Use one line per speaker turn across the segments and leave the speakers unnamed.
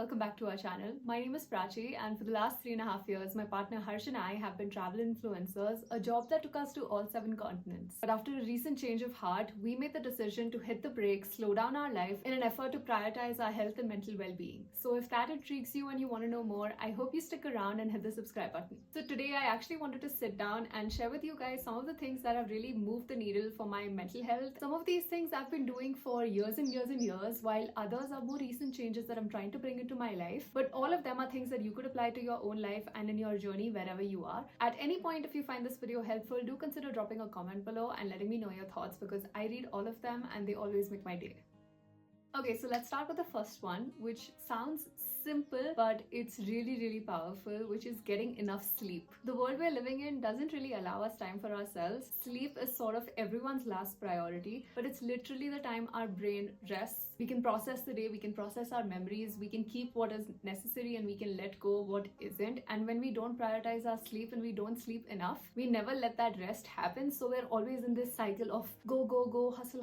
welcome back to our channel. My name is Prachi, and for the last 3.5 years, my partner Harsh and I have been travel influencers, a job that took us to all 7 continents. But after a recent change of heart, we made the decision to hit the brakes, slow down our life in an effort to prioritize our health and mental well-being. So if that intrigues you and you want to know more, I hope you stick around and hit the subscribe button. So today I actually wanted to sit down and share with you guys some of the things that have really moved the needle for my mental health. Some of these things I've been doing for years and years and years, while others are more recent changes that I'm trying to bring into my life. But all of them are things that you could apply to your own life and in your journey wherever you are. At any point, if you find this video helpful, do consider dropping a comment below and letting me know your thoughts, because I read all of them and they always make my day. Okay, so let's start with the first one, which sounds simple, but it's really powerful, which is getting enough sleep. The world we're living in doesn't really allow us time for ourselves. Sleep is sort of everyone's last priority, but it's literally the time our brain rests. We can process the day, we can process our memories, we can keep what is necessary and we can let go what isn't. And when we don't prioritize our sleep and we don't sleep enough, we never let that rest happen. So we're always in this cycle of go, hustle.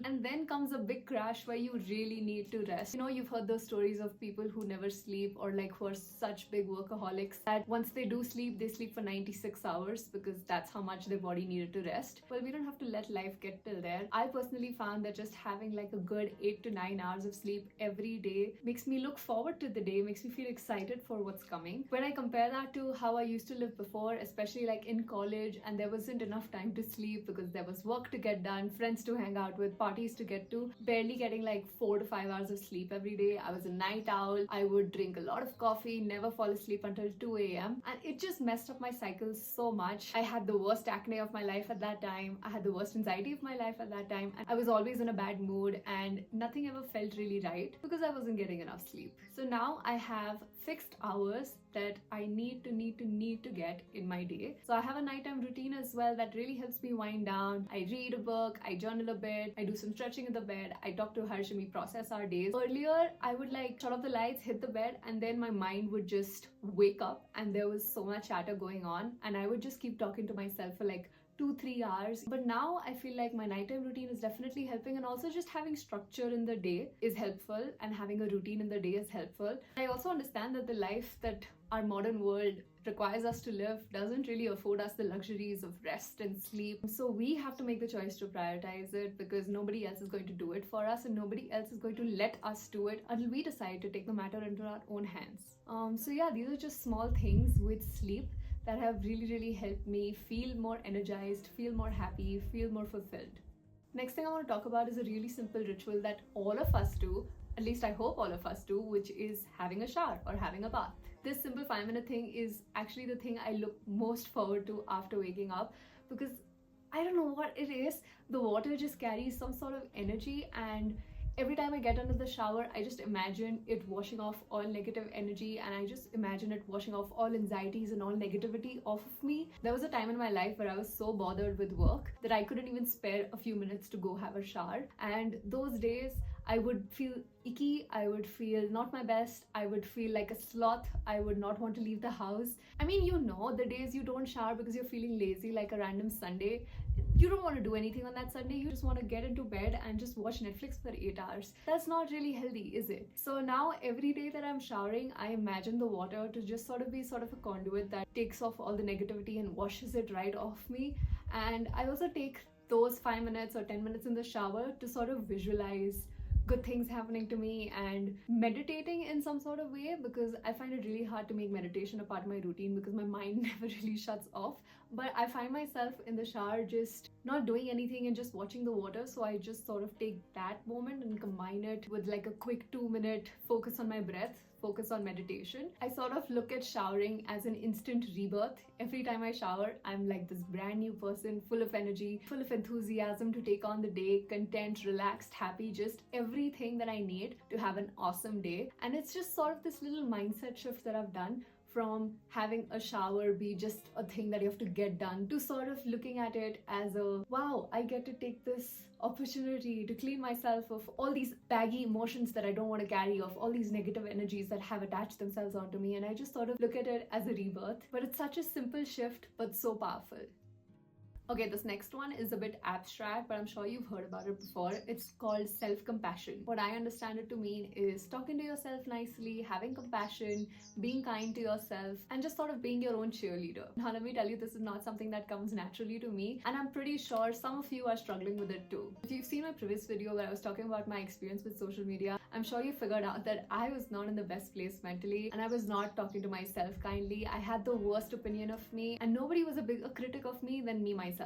And then comes a big crash where you really need to rest. You know, you've heard those stories of people who never sleep, or like who are such big workaholics that once they do sleep, they sleep for 96 hours because that's how much their body needed to rest. Well, we don't have to let life get till there. I personally found that just having like a good 8 to 9 hours of sleep every day makes me look forward to the day, makes me feel excited for what's coming. When I compare that to how I used to live before, especially like in college, and there wasn't enough time to sleep because there was work to get done, friends to hang out with, parties to get to, barely getting like 4 to 5 hours of sleep every day. I was a night owl. I would drink a lot of coffee, never fall asleep until 2 a.m. and it just messed up my cycles so much. I had the worst acne of my life at that time. I had the worst anxiety of my life at that time, and I was always in a bad mood and nothing ever felt really right because I wasn't getting enough sleep. So now I have fixed hours that I need to get in my day. So I have a nighttime routine as well that really helps me wind down. I read a book, I journal a bit, I do some stretching in the bed, I talk to Harsh and we process our days. Earlier, I would like shut off the lights, hit the bed, and then my mind would just wake up and there was so much chatter going on and I would just keep talking to myself for like 2-3 hours. But now I feel like my nighttime routine is definitely helping, and also just having structure in the day is helpful, and having a routine in the day is helpful. I also understand that the life that our modern world requires us to live doesn't really afford us the luxuries of rest and sleep. So we have to make the choice to prioritize it, because nobody else is going to do it for us and nobody else is going to let us do it until we decide to take the matter into our own hands. So yeah, these are just small things with sleep that have really helped me feel more energized, feel more happy, feel more fulfilled. Next thing I want to talk about is a really simple ritual that all of us do, at least I hope all of us do, which is having a shower or having a bath. This simple 5-minute thing is actually the thing I look most forward to after waking up, because I don't know what it is, the water just carries some sort of energy, and every time I get under the shower, I just imagine it washing off all negative energy, and I just imagine it washing off all anxieties and all negativity off of me. There was a time in my life where I was so bothered with work that I couldn't even spare a few minutes to go have a shower. And those days, I would feel icky, I would feel not my best, I would feel like a sloth, I would not want to leave the house. I mean, you know, the days you don't shower because you're feeling lazy, like a random Sunday. You don't want to do anything on that Sunday, you just want to get into bed and just watch Netflix for 8 hours. That's not really healthy, is it? So now every day that I'm showering, I imagine the water to just sort of be sort of a conduit that takes off all the negativity and washes it right off me. And I also take those 5 minutes or 10 minutes in the shower to sort of visualize good things happening to me and meditating in some sort of way, because I find it really hard to make meditation a part of my routine because my mind never really shuts off. But I find myself in the shower just not doing anything and just watching the water, so I just sort of take that moment and combine it with like a quick 2-minute focus on my breath, focus on meditation. I sort of look at showering as an instant rebirth. Every time I shower, I'm like this brand new person, full of energy, full of enthusiasm to take on the day, content, relaxed, happy, just everything that I need to have an awesome day. And it's just sort of this little mindset shift that I've done, from having a shower be just a thing that you have to get done, to sort of looking at it as a, wow, I get to take this opportunity to clean myself of all these baggy emotions that I don't want to carry, of all these negative energies that have attached themselves onto me, and I just sort of look at it as a rebirth. But it's such a simple shift, but so powerful. Okay, this next one is a bit abstract, but I'm sure you've heard about it before. It's called self-compassion. What I understand it to mean is talking to yourself nicely, having compassion, being kind to yourself, and just sort of being your own cheerleader. Now, let me tell you, this is not something that comes naturally to me, and I'm pretty sure some of you are struggling with it too. If you've seen my previous video where I was talking about my experience with social media, I'm sure you figured out that I was not in the best place mentally, and I was not talking to myself kindly. I had the worst opinion of me, and nobody was a bigger critic of me than me myself.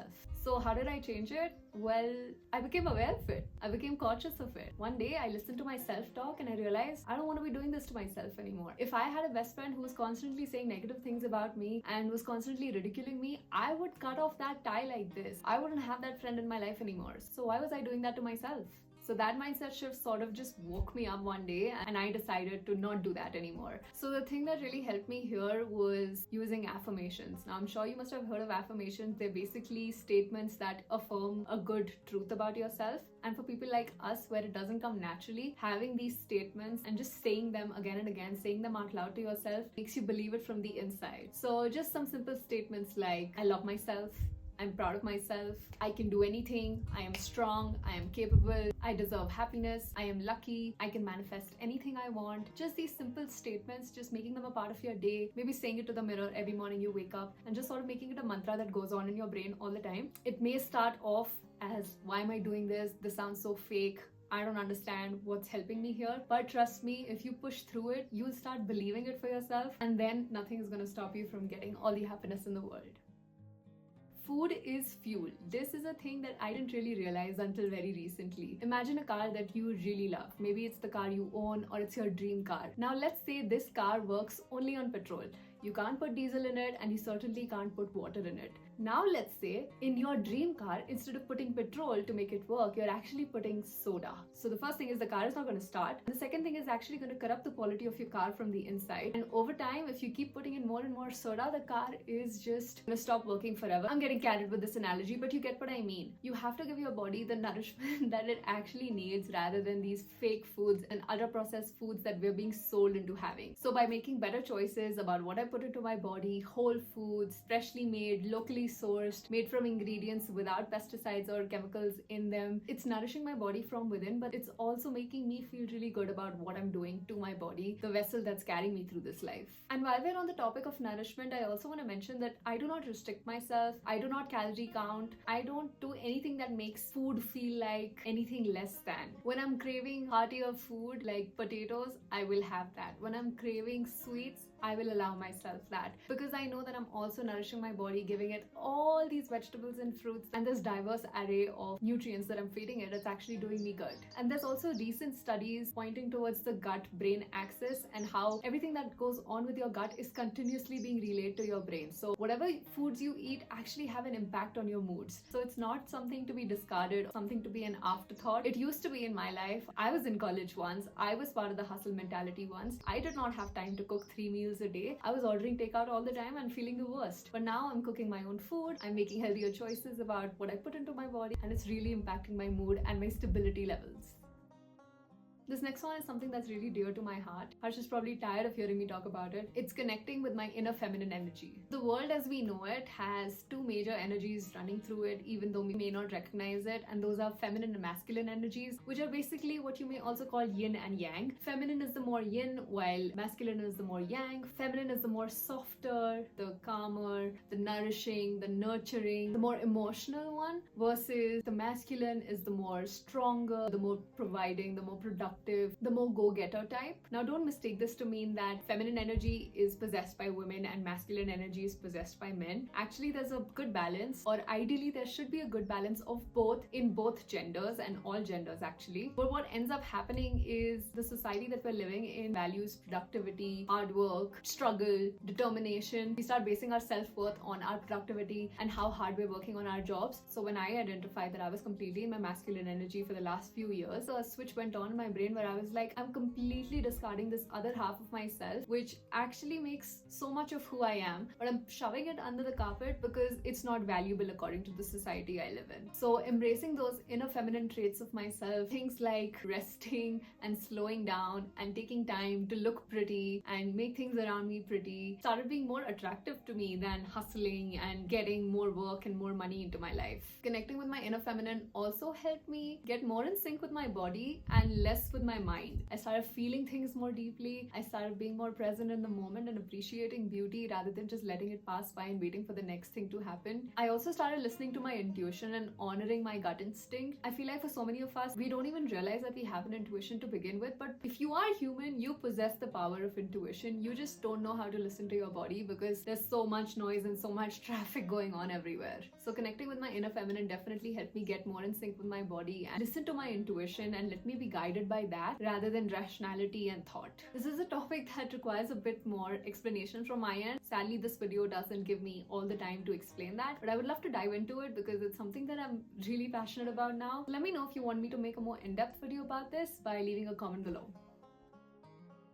So how did I change it? Well, I became aware of it. I became conscious of it. One day I listened to my self-talk and I realized I don't want to be doing this to myself anymore. If I had a best friend who was constantly saying negative things about me and was constantly ridiculing me, I would cut off that tie like this. I wouldn't have that friend in my life anymore. So why was I doing that to myself? So that mindset shift sort of just woke me up one day and I decided to not do that anymore. So the thing that really helped me here was using affirmations. Now I'm sure you must have heard of affirmations. They're basically statements that affirm a good truth about yourself. And for people like us where it doesn't come naturally, having these statements and just saying them again and again, saying them out loud to yourself makes you believe it from the inside. So just some simple statements like, I love myself, I'm proud of myself, I can do anything, I am strong, I am capable, I deserve happiness, I am lucky, I can manifest anything I want. Just these simple statements, just making them a part of your day, maybe saying it to the mirror every morning you wake up and just sort of making it a mantra that goes on in your brain all the time. It may start off as, why am I doing this? This sounds so fake. I don't understand what's helping me here. But trust me, if you push through it, you'll start believing it for yourself, and then nothing is going to stop you from getting all the happiness in the world. Food is fuel. This is a thing that I didn't really realize until very recently. Imagine a car that you really love. Maybe it's the car you own or it's your dream car. Now let's say this car works only on petrol. You can't put diesel in it and you certainly can't put water in it. Now let's say in your dream car, instead of putting petrol to make it work, you're actually putting soda. So the first thing is the car is not going to start. The second thing is actually going to corrupt the quality of your car from the inside. And over time, if you keep putting in more and more soda, the car is just going to stop working forever. I'm getting carried with this analogy, but you get what I mean. You have to give your body the nourishment that it actually needs rather than these fake foods and ultra processed foods that we're being sold into having. So by making better choices about what I put into my body, whole foods, freshly made, locally sourced, made from ingredients without pesticides or chemicals in them, it's nourishing my body from within, but it's also making me feel really good about what I'm doing to my body, the vessel that's carrying me through this life. And while we're on the topic of nourishment, I also want to mention that I do not restrict myself, I do not calorie count, I don't do anything that makes food feel like anything less than. When I'm craving heartier food like potatoes, I will have that. When I'm craving sweets, I will allow myself that, because I know that I'm also nourishing my body, giving it all these vegetables and fruits and this diverse array of nutrients that I'm feeding it. It's actually doing me good. And there's also recent studies pointing towards the gut-brain axis and how everything that goes on with your gut is continuously being relayed to your brain. So whatever foods you eat actually have an impact on your moods. So it's not something to be discarded, something to be an afterthought. It used to be in my life. I was in college once. I was part of the hustle mentality once. I did not have time to cook 3 meals a day. I was ordering takeout all the time and feeling the worst. But now I'm cooking my own food. I'm making healthier choices about what I put into my body, and it's really impacting my mood and my stability levels. This next one is something that's really dear to my heart. Harsh is probably tired of hearing me talk about it. It's connecting with my inner feminine energy. The world as we know it has two major energies running through it, even though we may not recognize it, and those are feminine and masculine energies, which are basically what you may also call yin and yang. Feminine is the more yin, while masculine is the more yang. Feminine is the more softer, the calmer, the nourishing, the nurturing, the more emotional one, versus the masculine is the more stronger, the more providing, the more productive, the more go-getter type. Now don't mistake this to mean that feminine energy is possessed by women and masculine energy is possessed by men. Actually, there's a good balance, or ideally there should be a good balance of both in both genders and all genders actually. But what ends up happening is the society that we're living in values productivity, hard work, struggle, determination. We start basing our self-worth on our productivity and how hard we're working on our jobs. So when I identified that I was completely in my masculine energy for the last few years, a switch went on in my brain brain where I was like, I'm completely discarding this other half of myself, which actually makes so much of who I am, but I'm shoving it under the carpet because it's not valuable according to the society I live in. So embracing those inner feminine traits of myself, things like resting and slowing down and taking time to look pretty and make things around me pretty, started being more attractive to me than hustling and getting more work and more money into my life. Connecting with my inner feminine also helped me get more in sync with my body and less with my mind. I started feeling things more deeply. I started being more present in the moment and appreciating beauty rather than just letting it pass by and waiting for the next thing to happen. I also started listening to my intuition and honoring my gut instinct. I feel like for so many of us, we don't even realize that we have an intuition to begin with, but if you are human, you possess the power of intuition. You just don't know how to listen to your body because there's so much noise and so much traffic going on everywhere. So connecting with my inner feminine definitely helped me get more in sync with my body and listen to my intuition and let me be guided by that rather than rationality and thought. This is a topic that requires a bit more explanation from my end. Sadly, this video doesn't give me all the time to explain that, but I would love to dive into it because it's something that I'm really passionate about now. Let me know if you want me to make a more in-depth video about this by leaving a comment below.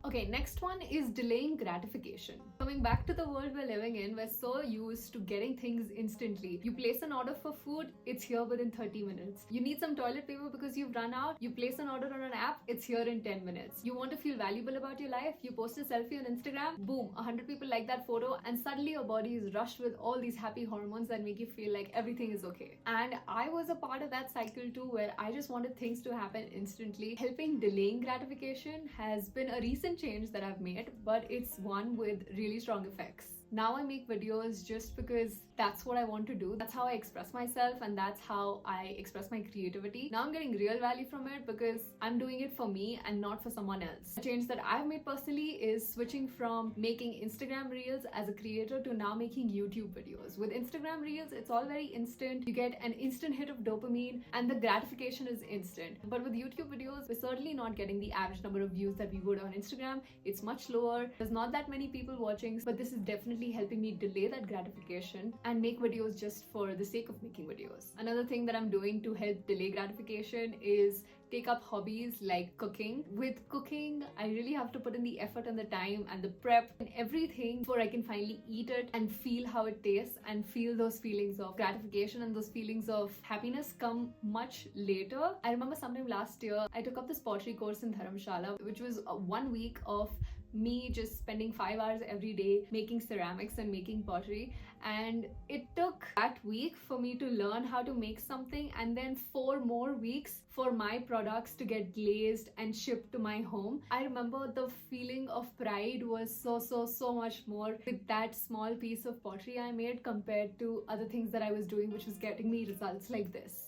Okay, next one is delaying gratification. Coming back to the world we're living in, we're so used to getting things instantly. You place an order for food, it's here within 30 minutes. You need some toilet paper because you've run out, you place an order on an app, it's here in 10 minutes. You want to feel valuable about your life, you post a selfie on Instagram, boom, 100 people like that photo, and suddenly your body is rushed with all these happy hormones that make you feel like everything is okay. And I was a part of that cycle too, where I just wanted things to happen instantly. Helping delaying gratification has been a recent change that I've made, but it's one with really strong effects. Now I make videos just because that's what I want to do. That's how I express myself and that's how I express my creativity. Now I'm getting real value from it because I'm doing it for me and not for someone else. A change that I've made personally is switching from making Instagram Reels as a creator to now making YouTube videos. With Instagram Reels, it's all very instant. You get an instant hit of dopamine and the gratification is instant. But with YouTube videos, we're certainly not getting the average number of views that we would on Instagram. It's much lower. There's not that many people watching, but this is definitely helping me delay that gratification and make videos just for the sake of making videos. Another thing that I'm doing to help delay gratification is take up hobbies like cooking. With cooking, I really have to put in the effort and the time and the prep and everything before I can finally eat it and feel how it tastes and feel those feelings of gratification and those feelings of happiness come much later. I remember sometime last year, I took up this pottery course in Dharamshala, which was 1 week of me just spending 5 hours every day making ceramics and making pottery, and it took that week for me to learn how to make something and then 4 more weeks for my products to get glazed and shipped to my home. I remember the feeling of pride was so much more with that small piece of pottery I made compared to other things that I was doing, which was getting me results like this.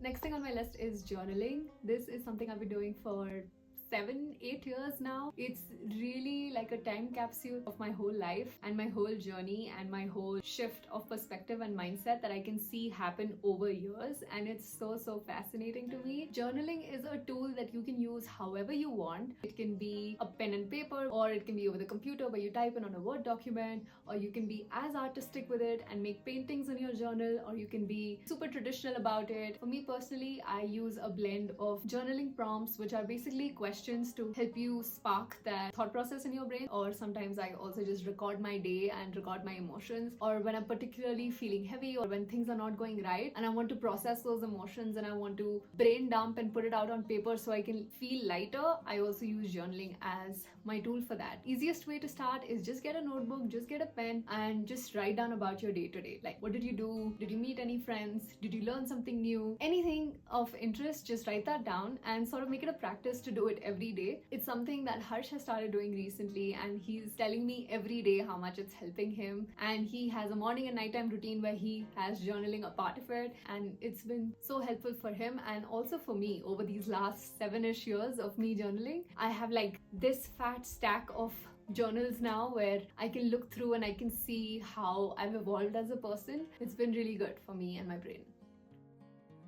Next thing on my list is journaling. This is something I've been doing for 7-8 years now. It's really like a time capsule of my whole life and my whole journey and my whole shift of perspective and mindset that I can see happen over years, and it's so fascinating to me. Journaling is a tool that you can use however you want. It can be a pen and paper, or it can be over the computer where you type in on a Word document, or you can be as artistic with it and make paintings in your journal, or you can be super traditional about it. For me personally, I use a blend of journaling prompts, which are basically questions to help you spark that thought process in your brain, or sometimes I also just record my day and record my emotions, or when I'm particularly feeling heavy or when things are not going right and I want to process those emotions and I want to brain dump and put it out on paper so I can feel lighter. I also use journaling as my tool for that. Easiest way to start is just get a notebook, just get a pen and just write down about your day to day. Like, what did you do? Did you meet any friends? Did you learn something new? Anything of interest, just write that down and sort of make it a practice to do it every day. It's something that Harsh has started doing recently, and he's telling me every day how much it's helping him, and he has a morning and nighttime routine where he has journaling a part of it, and it's been so helpful for him and also for me over these last 7-ish years of me journaling. I have like this fat stack of journals now where I can look through and I can see how I've evolved as a person. It's been really good for me and my brain.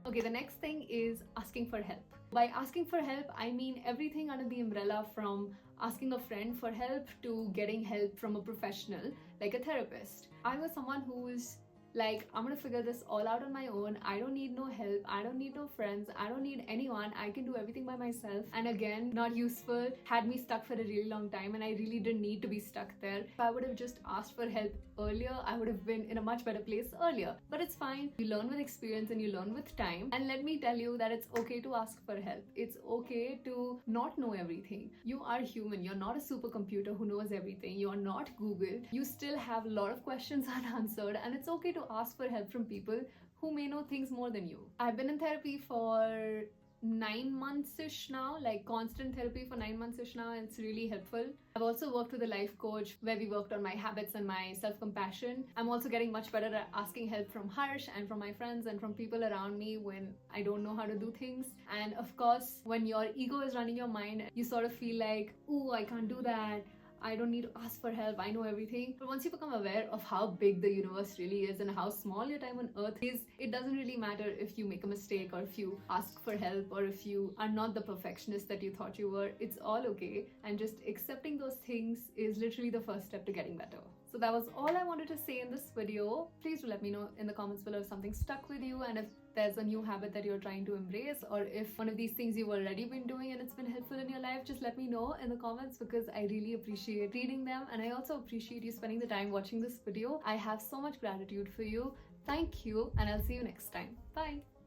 Okay, the next thing is asking for help. By asking for help, I mean everything under the umbrella from asking a friend for help to getting help from a professional like a therapist. I was someone who was Like, I'm gonna figure this all out on my own. I don't need no help. I don't need no friends. I don't need anyone. I can do everything by myself. And again, not useful, had me stuck for a really long time, and I really didn't need to be stuck there. If I would have just asked for help earlier, I would have been in a much better place earlier. But it's fine. You learn with experience and you learn with time. And let me tell you that it's okay to ask for help. It's okay to not know everything. You are human. You're not a supercomputer who knows everything. You're not Google. You still have a lot of questions unanswered, and it's okay to ask for help from people who may know things more than you. I've been in therapy for 9 months-ish now, like constant therapy for 9 months-ish now, and it's really helpful. I've also worked with a life coach where we worked on my habits and my self-compassion. I'm also getting much better at asking help from Harsh and from my friends and from people around me when I don't know how to do things. And of course, when your ego is running your mind, you sort of feel like, ooh, I can't do that. I don't need to ask for help, I know everything. But once you become aware of how big the universe really is and how small your time on earth is, it doesn't really matter if you make a mistake or if you ask for help or if you are not the perfectionist that you thought you were. It's all okay. And just accepting those things is literally the first step to getting better. So that was all I wanted to say in this video. Please do let me know in the comments below if something stuck with you, and if there's a new habit that you're trying to embrace, or if one of these things you've already been doing and it's been helpful in your life. Just let me know in the comments, because I really appreciate reading them, and I also appreciate you spending the time watching this video. I have so much gratitude for you. Thank you, and I'll see you next time. Bye.